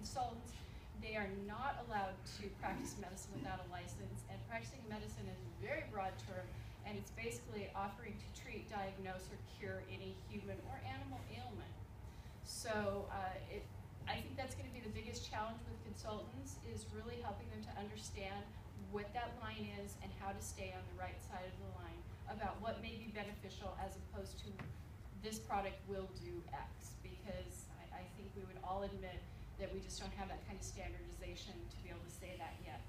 consultants. They are not allowed to practice medicine without a license, and practicing medicine is a very broad term, and it's basically offering to treat, diagnose, or cure any human or animal ailment. So I think that's going to be the biggest challenge with consultants, is really helping them to understand what that line is and how to stay on the right side of the line about what may be beneficial, as opposed to this product will do X, because I think we would all admit that we just don't have that kind of standardization to be able to say that yet.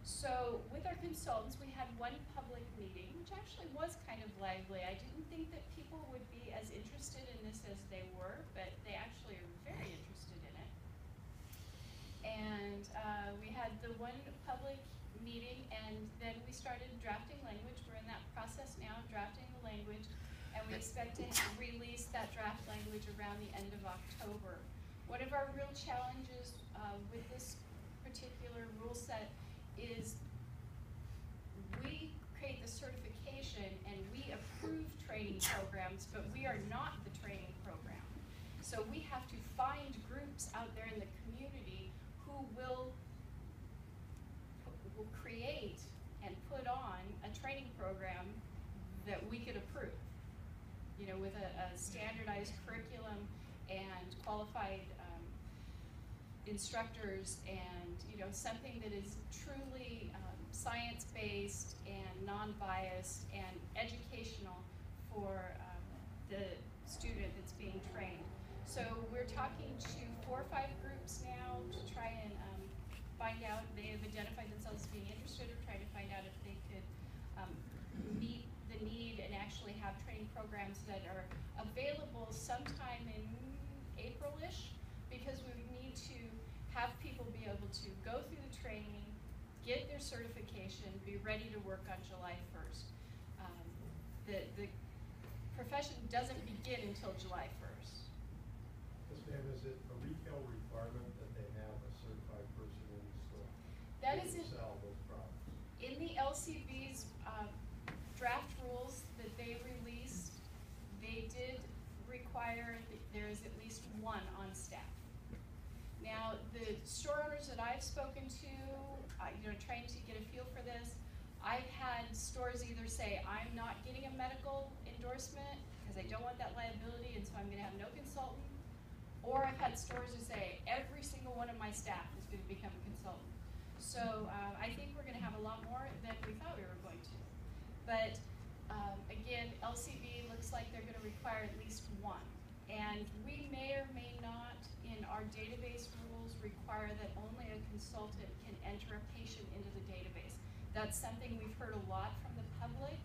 So with our consultants, we had one public meeting, which actually was kind of lively. I didn't think that people would be as interested in this as they were, but they actually are very interested in it. And we had the one public meeting, and then we started drafting language. We're in that process now of drafting the language, and we expect to release that draft language around the end of October. One of our real challenges with this particular rule set is we create the certification and we approve training programs, but we are not the training program. So we have to find groups out there in the community who will create and put on a training program that we could approve, you know, with a standardized curriculum and qualified instructors, and something that is truly science-based and non-biased and educational for the student that's being trained. So we're talking to 4 or 5 groups now to try and find out. They have identified themselves as being interested, or trying to find out if they could meet the need and actually have training programs that are available sometime in April-ish, because we need to have people be able to go through the training, get their certification, be ready to work on July 1st. The profession doesn't begin until July 1st. Yes, ma'am, is it a retail requirement that they have a certified person in the store? That is it. Sell those products. In the LCB's draft rules that they released, they did require that there is at least one on staff. Now, the store owners that I've spoken to, trying to get a feel for this, I've had stores either say, I'm not getting a medical endorsement because I don't want that liability, and so I'm going to have no consultant. Or I've had stores who say, every single one of my staff is going to become a consultant. So I think we're going to have a lot more than we thought we were going to. But again, LCB looks like they're going to require at least one. And we may or may not, in our database rules, require that only a consultant can enter a patient into the database. That's something we've heard a lot from the public.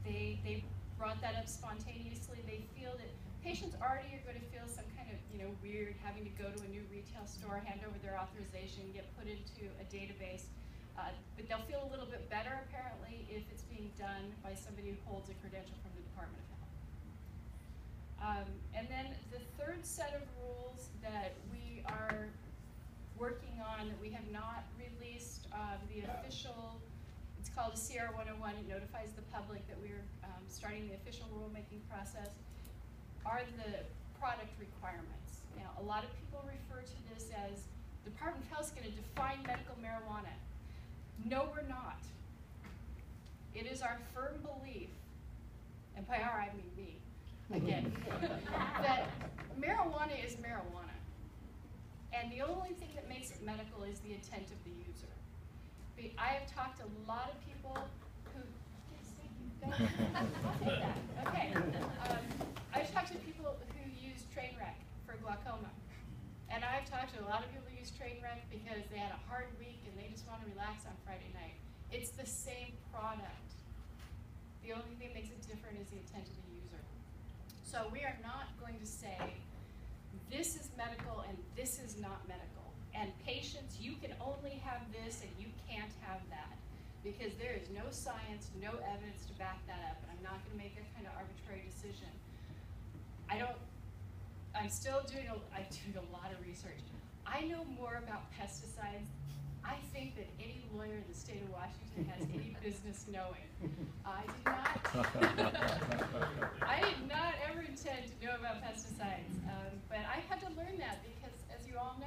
They brought that up spontaneously. They feel that patients already are going to feel some kind of weird having to go to a new retail store, hand over their authorization, get put into a database. But they'll feel a little bit better, apparently, if it's being done by somebody who holds a credential from the Department of Health. And then the third set of rules that we are working on, that we have not released the official, it's called a CR 101, it notifies the public that we're starting the official rulemaking process, are the product requirements. Now, a lot of people refer to this as the Department of Health is going to define medical marijuana. No, we're not. It is our firm belief, and by our I mean me, again, that marijuana is marijuana. And the only thing that makes it medical is the intent of the user. I have talked to a lot of people who, yes, thank you, I'll take that, okay. I've talked to people who use Trainwreck for glaucoma. And I've talked to a lot of people who use Trainwreck because they had a hard week and they just want to relax on Friday night. It's the same product. The only thing that makes it different is the intent of the user. So we are not going to say, this is medical and this is not medical. And patients, you can only have this and you can't have that. Because there is no science, no evidence to back that up. And I'm not going to make a kind of arbitrary decision. I'm still doing I'm doing a lot of research. I know more about pesticides, I think, than any lawyer in the state of Washington has any business knowing. I did not ever intend to know about pesticides, but I had to learn that because, as you all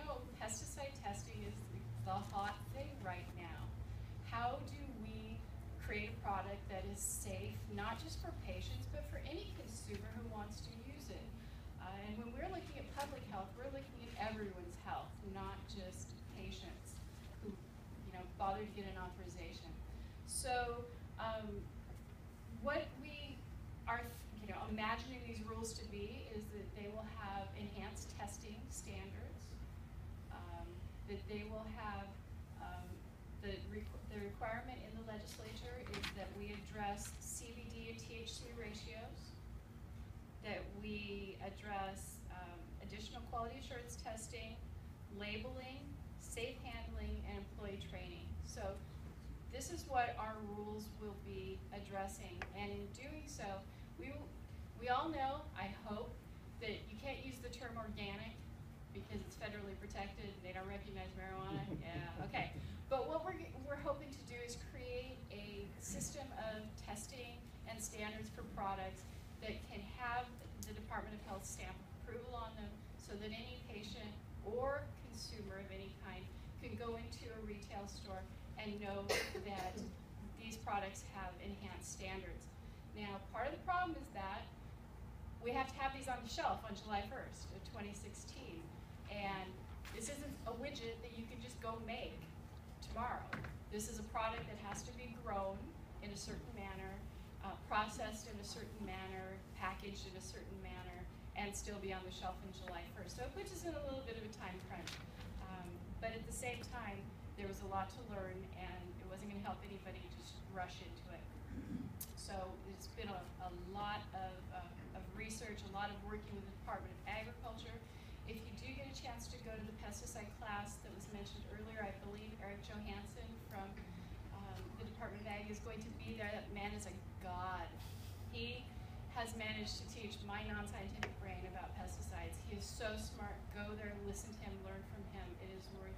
is safe, not just for patients, but for any consumer who wants to use it. And when we're looking at public health, we're looking at everyone's health, not just patients who, bother to get an authorization. So, what we are, imagining these rules to be is that they will have enhanced testing standards, that they will have, the requirement in the legislature is that we address CBD and THC ratios, that we address additional quality assurance testing, labeling, safe handling, and employee training. So this is what our rules will be addressing, and in doing so, we all know, I hope, that you can't use the term organic because it's federally protected, they don't recognize marijuana, yeah, okay. But what we're hoping to do is create a system of testing and standards for products that can have the Department of Health stamp approval on them so that any patient or consumer of any kind can go into a retail store and know that these products have enhanced standards. Now, part of the problem is that we have to have these on the shelf on July 1st of 2016. And this isn't a widget that you can just go make tomorrow. This is a product that has to be grown in a certain manner, processed in a certain manner, packaged in a certain manner, and still be on the shelf in July 1st. So it puts us in a little bit of a time crunch. But at the same time, there was a lot to learn, and it wasn't going to help anybody just rush into it. So it's been a lot of research, a lot of working with the Department of Agriculture. If you do get a chance to go to the pesticide class that was mentioned earlier, I believe Eric Johansson from the Department of Ag is going to be there. That man is a god. He has managed to teach my non-scientific brain about pesticides. He is so smart. Go there, listen to him, learn from him. It is worth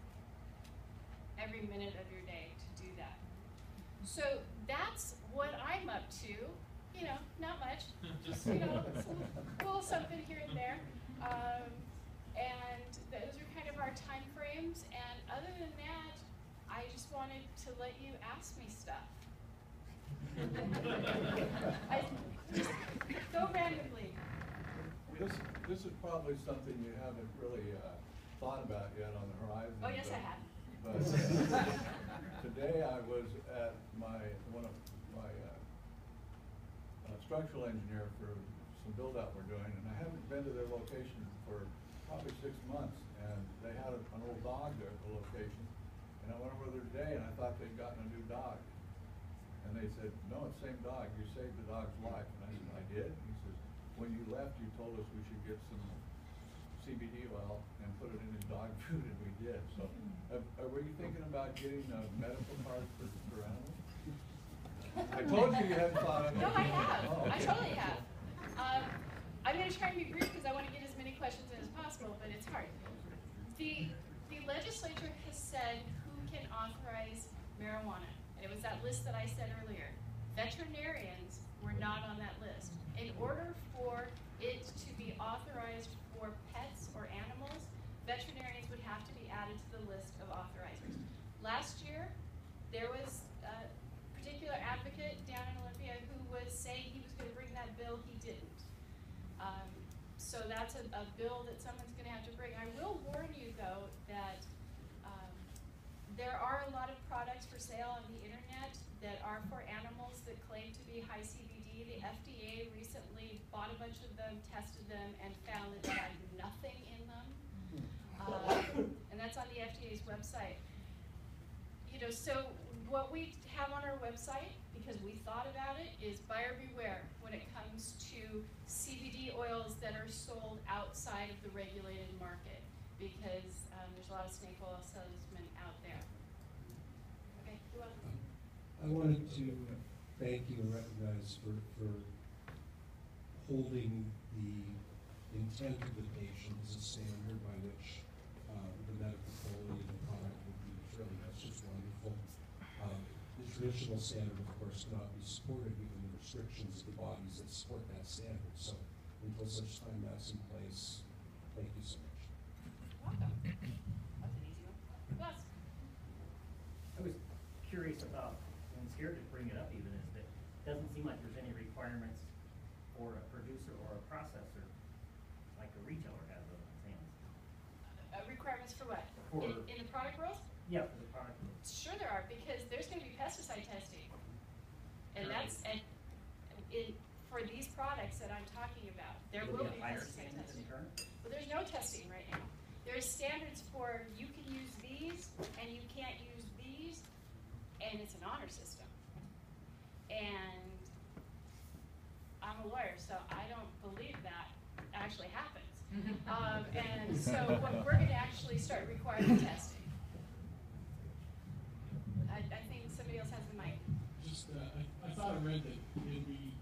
every minute of your day to do that. So that's what I'm up to. Not much. Just, a little something here and there. And those are kind of our time frames. And other than that, I just wanted to let you ask me stuff. I just go randomly. This is probably something you haven't really thought about yet on the horizon. Oh, yes, I have. But today I was at one of my structural engineer for some build-out we're doing, and I haven't been to their location for probably 6 months, and they had an old dog there at the location. And I went over there today, and I thought they'd gotten a new dog. And they said, no, it's the same dog. You saved the dog's life. And I said, I did? And he says, when you left, you told us we should get some CBD oil and put it in his dog food, and we did. So were you thinking about getting a medical card for animals? I told you hadn't thought of it. No, I have. Oh, okay. I totally have. I'm going to try and be brief because I want to get as many questions in as possible, but it's hard. The legislature has said who can authorize marijuana. And it was that list that I said earlier. Veterinarians were not on that list. In order for it to be authorized for pets or animals, veterinarians would have to be added to the list of authorizers. Last year, there was a particular advocate down in Olympia who was saying he was going to bring that bill. He didn't. So that's a bill that someone's going to have to bring. I will warn you, though, that there are a lot of products for sale on the internet that are for animals that claim to be high CBD. The FDA recently bought a bunch of them, tested them, and found that they had nothing in them. And that's on the FDA's website. So what we have on our website, because we thought about it, is buyer beware when it comes to CBD oils that are sold outside of the regulated market, because there's a lot of snake oil salesmen out there. Okay, who else? I wanted to thank you and recognize for holding the intent of the patient as a standard by which the medical quality of the product would be determined. That's just wonderful. The traditional standard, of course, cannot be supported given the restrictions of the bodies that support that standard. So until such time that's in place, thank you so much. Welcome. That's an easy one. Who else? I was curious about, and scared to bring it up even, is that doesn't seem like there's any requirements for a producer or a processor like a retailer has on its hands. Requirements for what? For- In the product rules? Yeah, for the product. Sure there are, because there's going to be pesticide testing. And that's, and for these products that I'm talking about, there will be higher pesticide standards testing. in current? But there's no testing right now. There's standards for you can use these and you can't use these, and it's an honor system. And I'm a lawyer, so I don't believe that actually happens. And so we're going to actually start requiring testing. I think somebody else has the mic. Just, I thought I read that it'll be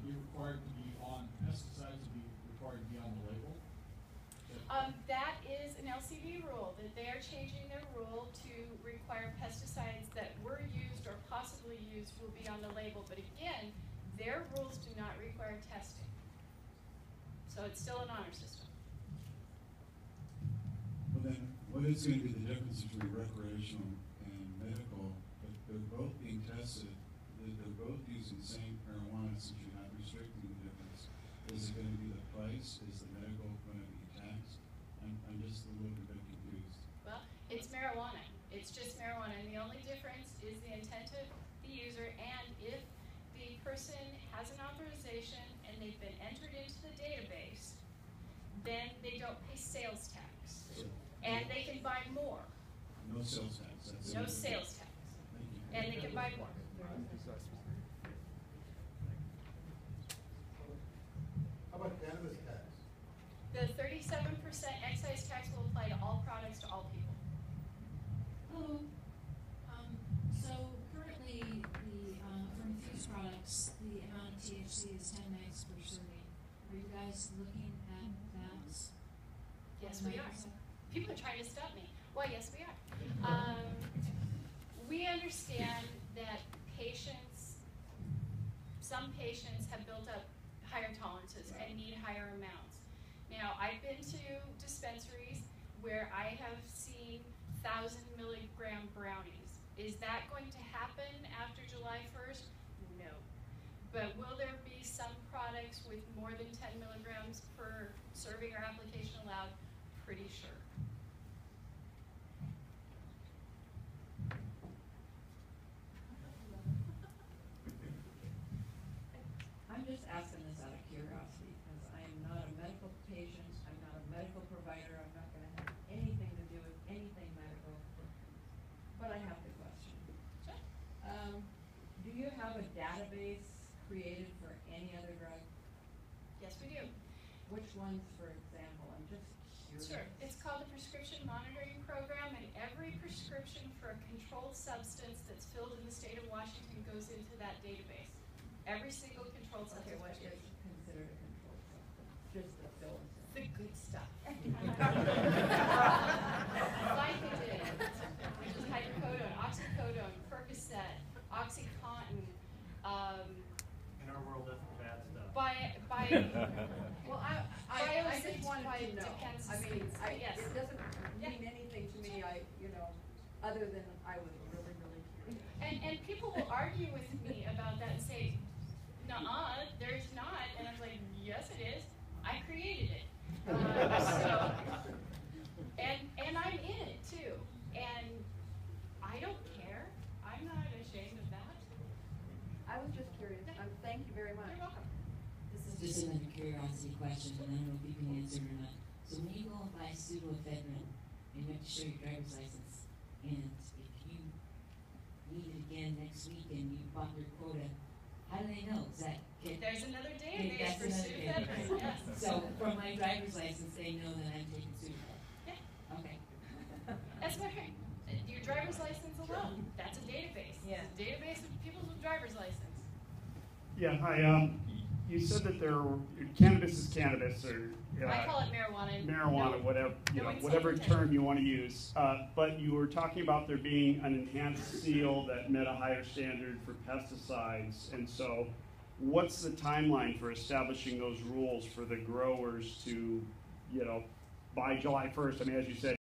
required to be on, pesticides will be required to be on the label. That is an LCD rule, that they are changing their rule to require pesticides that were used or possibly used will be on the label. But again, their rules do not require testing. So it's still an honor system. Well then, what is going to be the difference between recreational and medical? But they're both being tested, they're both using the same marijuana, since you're not restricting the difference. Is it going to be the price? Is the medical going to be taxed? I'm just a little bit confused. Well, it's marijuana. It's just marijuana. And the only difference is the intent of the user, and if the person has an authorization and they've been entered into the database, then they don't pay sales tax. And they can buy more. No sales tax. That's No it. sales tax. Thank you. And they can buy more. How about cannabis tax? The 37% excise tax will apply to all products to all people. Hello. So currently, for infused products, the amount of THC is 10 megs per serving. Are you guys looking at that? Yes, we are. People are trying to stop me. Well, yes, we are. We understand that some patients have built up higher tolerances and need higher amounts. Now, I've been to dispensaries where I have seen 1,000-milligram brownies. Is that going to happen after July 1st? No. But will there be some products with more than 10 milligrams per serving or application allowed? Pretty sure. I'm just asking this out of curiosity, because I am not a medical patient, I'm not a medical provider, I'm not gonna have anything to do with anything medical, but I have the question. Sure. Do you have a database created for any other drug? Yes, we do. Which ones, for example? I'm just curious. Sure. It's called the Prescription Monitoring Program, and every prescription for a controlled substance that's filled in the state of Washington goes into that database. Every single controlled Okay, substance. what is considered a controlled substance? Just the fill and sale. The good stuff. Vicodin, which is hydrocodone, oxycodone, Percocet, OxyContin. In our world, that's the bad stuff. Well, I just wanted to know. I mean, yes. it doesn't Yeah. mean anything to me, other than I was really, really curious. And people will argue with me about that and say, nuh-uh, there's not. And I'm like, yes it is. I created it. And I'm in it too. And I don't care. I'm not ashamed of that. I was just curious. Thank you very much. You're welcome. This is just another curiosity question, and I don't know if you can answer it or not. So when you go and buy pseudoephedrine, and you have to show your driver's license, and if you need it again next week and you bought your quota, how do they know? Is that There's another that's database for another pseudoephedrine, database. yes. So from my driver's license, they know that I'm taking pseudoephedrine. Yeah. Okay. That's what your driver's license alone, that's a database. Yeah. It's a database of people with driver's license. Yeah, hi. You said that cannabis is cannabis, or I call it marijuana. marijuana, No, whatever no whatever insulting term you want to use. But you were talking about there being an enhanced seal that met a higher standard for pesticides, and so what's the timeline for establishing those rules for the growers to, by July 1st? I mean, as you said,